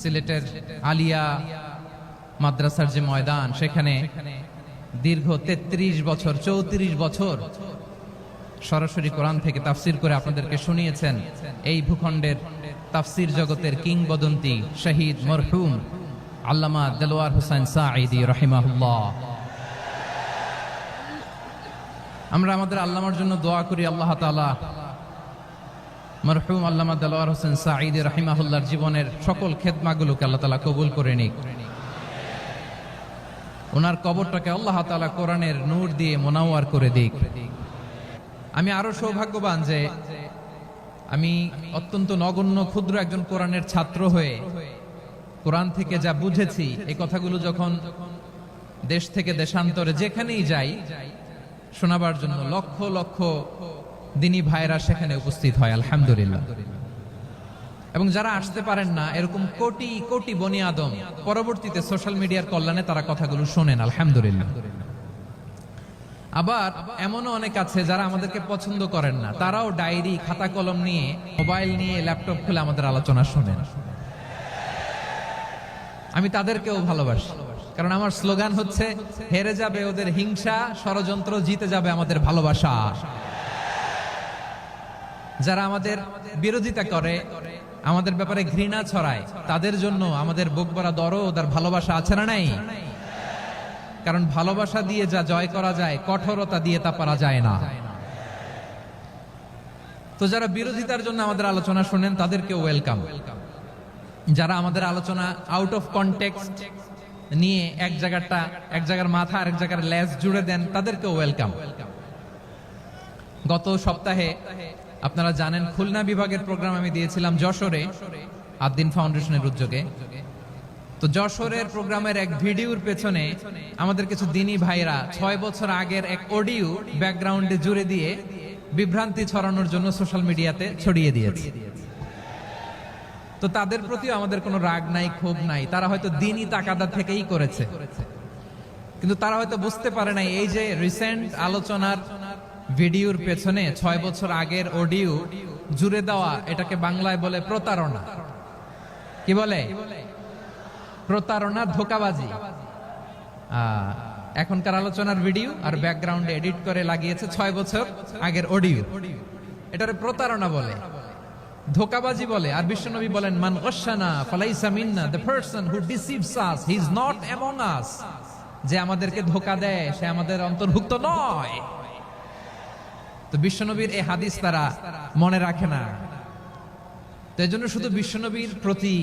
সিলেটের আলিয়া মাদ্রাসার যে ময়দান, সেখানে দীর্ঘ 33 বছর 34 বছর সরাসরি কোরআন থেকে তাফসির করে আপনাদেরকে শুনিয়েছেন এই ভূখণ্ডের তাফসির জগতের কিংবদন্তি শহীদ মরহুম আল্লামা দেলোয়ার হোসেন সাঈদী রাহিমাহুল্লাহ। আমরা আমাদের আল্লামার জন্য দোয়া করি, আল্লাহ তাআলা মরহুম আল্লামা দেলোয়ার হোসেন সাঈদী রাহিমাহুল্লাহর জীবনের সকল খেদমাগুলোকে আল্লাহ তাআলা কবুল করে নিক। ওনার কবরটাকে আল্লাহ তাআলা কোরআনের নূর দিয়ে মোনাওয়ার করে দিক। আমি আরো সৌভাগ্যবান যে আমি অত্যন্ত নগণ্য ক্ষুদ্র একজন কোরআনের ছাত্র হয়ে কোরআন থেকে যা বুঝেছি, এই কথাগুলো যখন দেশ থেকে দেশান্তরে যেখানেই যাই শোনাবার জন্য লক্ষ লক্ষ দিনী ভাইরা সেখানে উপস্থিত হয়, আলহামদুলিল্লাহ। এবং যারা আসতে পারেন না, এরকম কোটি কোটি বনি আদম পরবর্তীতে সোশ্যাল মিডিয়ার কল্যাণে তারা কথাগুলো শোনেন, আলহামদুলিল্লাহ। আবার এমনও অনেক আছে যারা আমাদেরকে পছন্দ করেন না, তারাও ডায়েরি খাতা কলম নিয়ে, মোবাইল নিয়ে, ল্যাপটপ খুলে আমাদের আলোচনা শোনেন। আমি তাদেরকেও ভালোবাসি, কারণ আমার স্লোগান হচ্ছে হেরে যাবে ওদের হিংসা, ষড়যন্ত্র, জিতে যাবে আমাদের ভালোবাসা। যারা আমাদের বিরোধিতা করে, আমাদের ব্যাপারে ঘৃণা ছড়ায়, তাদের জন্য আমাদের বুক ভরা দরদ আর ভালোবাসা আছে না নাই? কারণ ভালোবাসা দিয়ে যা জয় করা যায়, কঠোরতা দিয়ে তা পারা যায় না। তো যারা বিরোধিতার জন্য আমাদের আলোচনা শুনেন তাদেরকে ওয়েলকাম। যারা আমাদের আলোচনা আউট অফ কনটেক্সট নিয়ে এক জায়গার মাথা আর এক জায়গার লেজ জুড়ে দেন, তাদেরকে ওয়েলকাম। গত সপ্তাহে আপনারা জানেন খুলনা বিভাগের প্রোগ্রাম আমি দিয়েছিলাম যশোরে আদ্দিন ফাউন্ডেশনের উদ্যোগে। তো যশোরের প্রোগ্রামের এক ভিডিওর পেছনে আমাদের কিছু দিনী ভাইরা 6 বছর আগের এক অডিও ব্যাকগ্রাউন্ডে জুড়ে দিয়ে বিভ্রান্তি ছড়ানোর জন্য সোশ্যাল মিডিয়াতে ছড়িয়ে দিয়েছে। তো তাদের প্রতিও আমাদের কোনো রাগ নাই, ক্ষোভ নাই। তারা হয়তো দিনী তাকাদা থেকেই করেছে, কিন্তু তারা হয়তো বুঝতে পারে নাই এই যে রিসেন্ট আলোচনার ভিডিওর পেছনে 6 বছর আগের অডিও জুড়ে দেওয়া, এটাকে বাংলায় বলে প্রতারণা। কি বলে? প্রতারণা, ধোঁকাবাজি। এখনকার আলোচনার ভিডিও আর ব্যাকগ্রাউন্ডে এডিট করে লাগিয়েছে 6 বছর আগের অডিও। এটারে প্রতারণা বলে, ধোঁকাবাজি বলে। আর বিশ্বনবী বলেন, মান গাশশানা ফালাইসা মিন্না, the person who deceives us he is not among us. যে আমাদেরকে ধোঁকা দেয় সে আমাদের অন্তর্ভুক্ত নয়। তো বিশ্বনবীর এই হাদিস তারা মনে রাখে না। তো এজন্য শুধু বিশ্বনবীর প্রতি